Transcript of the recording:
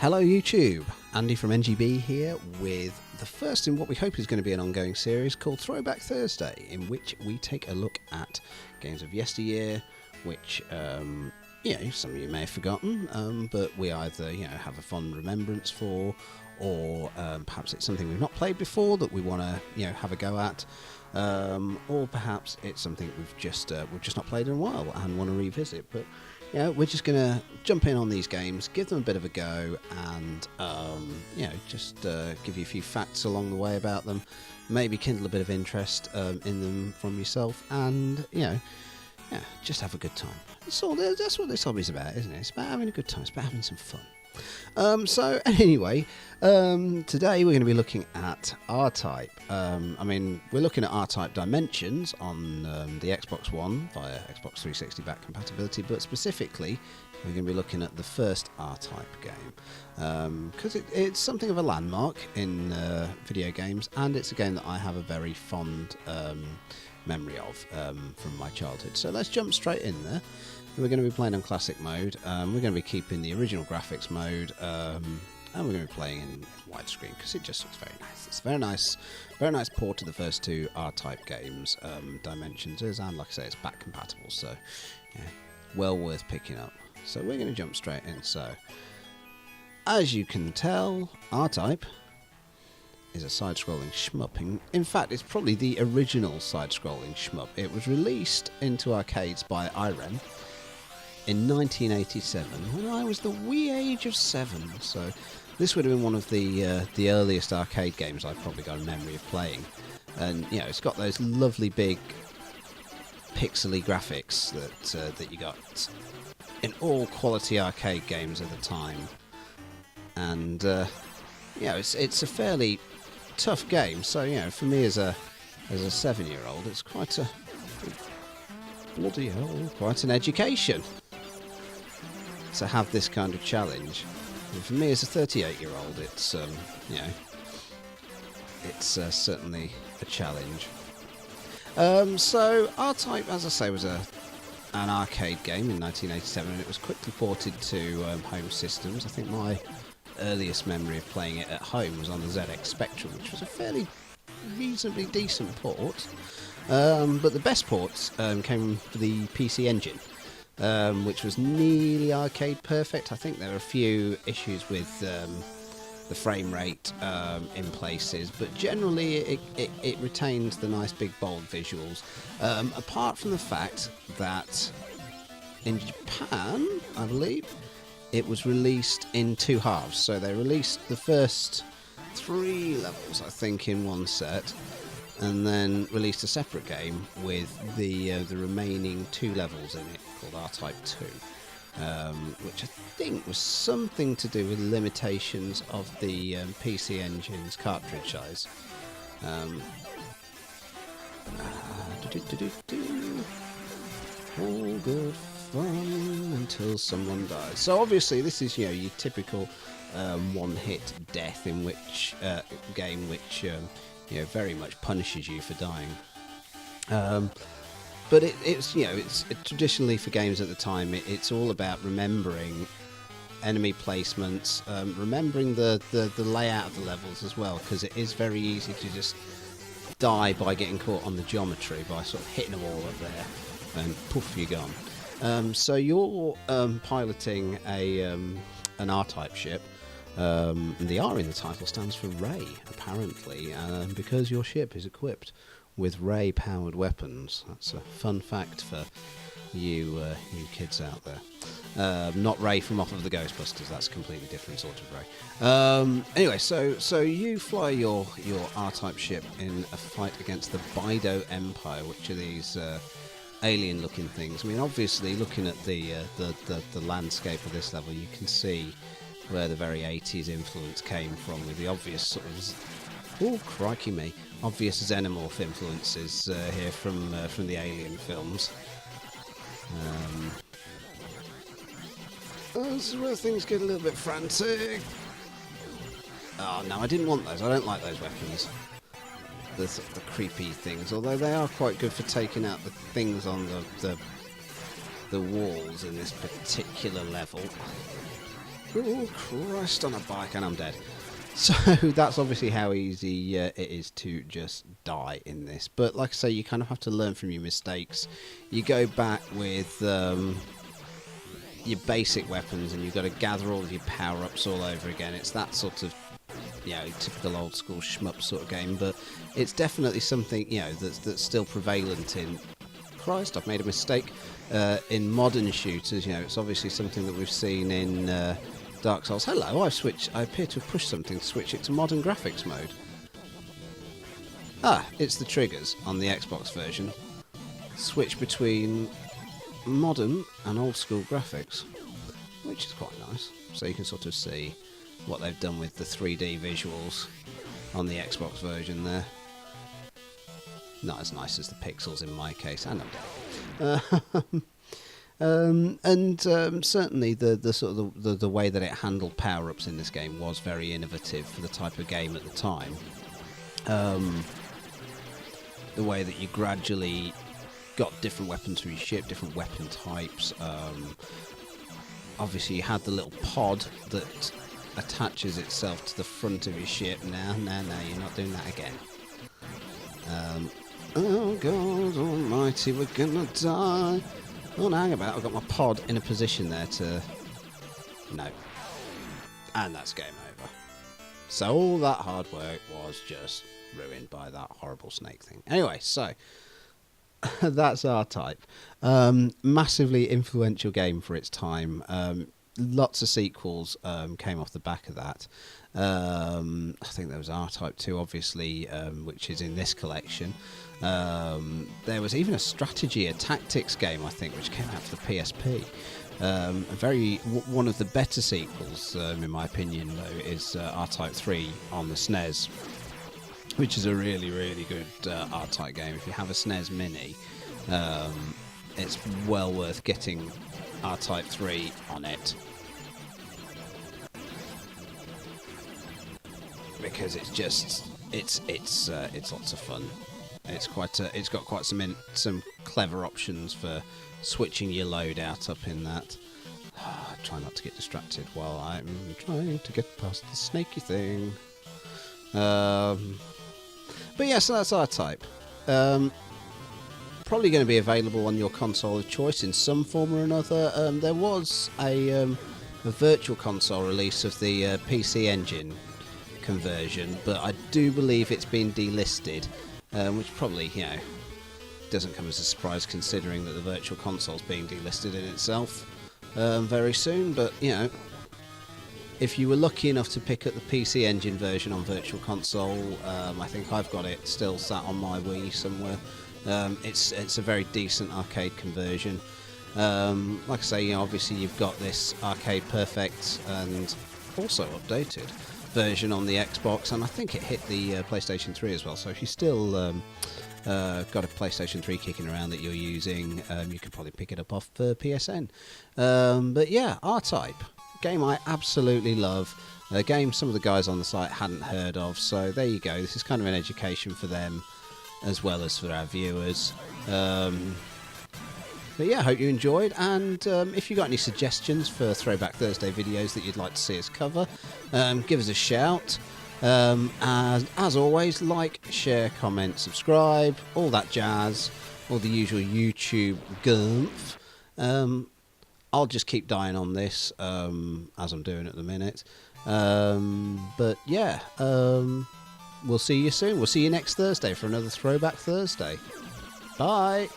Hello YouTube, Andy from NGB here with the first in what we hope is going to be an ongoing series called Throwback Thursday, in which we take a look at games of yesteryear, which some of you may have forgotten, but we either have a fond remembrance for, or perhaps it's something we've not played before that we want to have a go at, or perhaps it's something we've just not played in a while and want to revisit. But we're just going to jump in on these games, give them a bit of a go, and just give you a few facts along the way about them, maybe kindle a bit of interest in them from yourself, and just have a good time. That's what this hobby's about, isn't it? It's about having a good time. It's about having some fun. So anyway, today we're going to be looking at R-Type. We're looking at R-Type Dimensions on the Xbox One via Xbox 360 back compatibility, but specifically we're going to be looking at the first R-Type game because it's something of a landmark in video games, and it's a game that I have a very fond memory of from my childhood. So let's jump straight in there. We're going to be playing on classic mode. We're going to be keeping the original graphics mode, and we're going to be playing in widescreen because it just looks very nice. It's very nice port to the first two R-Type games. Dimensions is, and like I say, it's back compatible, so well worth picking up. So we're going to jump straight in. So as you can tell, R-Type is a side-scrolling shmup. In fact, it's probably the original side-scrolling shmup. It was released into arcades by Irem in 1987, when I was the wee age of 7. So this would have been one of the earliest arcade games I've probably got a memory of playing. And it's got those lovely big pixely graphics that you got in all quality arcade games at the time. And it's a fairly tough game. So for me as a 7-year-old, it's quite a bloody hell, quite an education to have this kind of challenge. And for me as a 38-year-old, it's certainly a challenge. So R-Type, as I say, was an arcade game in 1987, and it was quickly ported to home systems. I think my earliest memory of playing it at home was on the ZX Spectrum, which was a fairly reasonably decent port. But the best ports came for the PC Engine, which was nearly arcade perfect. I think there are a few issues with the frame rate in places, but generally it retains the nice big bold visuals, apart from the fact that in Japan, I believe, it was released in two halves. So they released the first 3 levels, I think, in one set, and then released a separate game with the remaining 2 levels in it, called R-Type 2, which I think was something to do with limitations of the PC Engine's cartridge size. All good fun until someone dies. So obviously this is your typical one-hit death in which game which very much punishes you for dying. But it's traditionally for games at the time, it's all about remembering enemy placements, remembering the layout of the levels as well, because it is very easy to just die by getting caught on the geometry, by sort of hitting a wall up there and poof, you're gone. So you're piloting an R-Type ship. The R in the title stands for Ray, apparently, because your ship is equipped with Ray-powered weapons. That's a fun fact for you kids out there. Not Ray from Off of the Ghostbusters. That's a completely different sort of Ray. Anyway, so you fly your R-Type ship in a fight against the Bido Empire, which are these alien-looking things. I mean, obviously, looking at the landscape of this level, you can see where the very 80s influence came from, with the obvious sort of, crikey me, obvious xenomorph influences here from the Alien films. This is where things get a little bit frantic. Oh no, I didn't want those. I don't like those weapons. The sort of the creepy things, although they are quite good for taking out the things on the walls in this particular level. Oh, Christ on a bike, and I'm dead. So that's obviously how easy it is to just die in this. But like I say, you kind of have to learn from your mistakes. You go back with your basic weapons, and you've got to gather all of your power-ups all over again. It's that sort of, typical old school shmup sort of game, but it's definitely something, that's still prevalent in... Christ, I've made a mistake. In modern shooters, it's obviously something that we've seen in... Dark Souls. Hello, I appear to have pushed something to switch it to modern graphics mode. Ah, it's the triggers on the Xbox version. Switch between modern and old school graphics, which is quite nice. So you can sort of see what they've done with the 3D visuals on the Xbox version there. Not as nice as the pixels in my case, and I'm dead. Certainly the sort of the way that it handled power-ups in this game was very innovative for the type of game at the time. The way that you gradually got different weapons for your ship, different weapon types. Obviously you had the little pod that attaches itself to the front of your ship. No, you're not doing that again. Oh God almighty, we're gonna die. Oh, no, hang about. I've got my pod in a position there to... No. And that's game over. So all that hard work was just ruined by that horrible snake thing. Anyway, so... that's R-Type. Massively influential game for its time. Lots of sequels came off the back of that. I think there was R-Type 2, obviously, which is in this collection. There was even a tactics game, I think, which came out for the PSP. One of the better sequels, in my opinion, though, is R-Type 3 on the SNES, which is a really, really good R-Type game. If you have a SNES Mini, it's well worth getting R-Type 3 on it, because it's lots of fun. It's got quite some clever options for switching your loadout up in that. Try not to get distracted while I'm trying to get past the snaky thing. But yeah, so that's R-Type. Probably going to be available on your console of choice in some form or another. There was a virtual console release of the PC Engine conversion, but I do believe it's been delisted, which probably, doesn't come as a surprise considering that the virtual console's being delisted in itself very soon. But, if you were lucky enough to pick up the PC Engine version on virtual console, I think I've got it still sat on my Wii somewhere. It's a very decent arcade conversion. Like I say, obviously you've got this Arcade Perfect and also updated version on the Xbox, and I think it hit the PlayStation 3 as well. So if you still got a PlayStation 3 kicking around that you're using, you could probably pick it up off PSN. But yeah, R-Type, game I absolutely love. A game some of the guys on the site hadn't heard of, so there you go. This is kind of an education for them as well as for our viewers. But yeah, I hope you enjoyed, and if you've got any suggestions for Throwback Thursday videos that you'd like to see us cover, give us a shout. As always, like, share, comment, subscribe, all that jazz, all the usual YouTube gumph. I'll just keep dying on this, as I'm doing at the minute. But yeah, we'll see you soon. We'll see you next Thursday for another Throwback Thursday. Bye!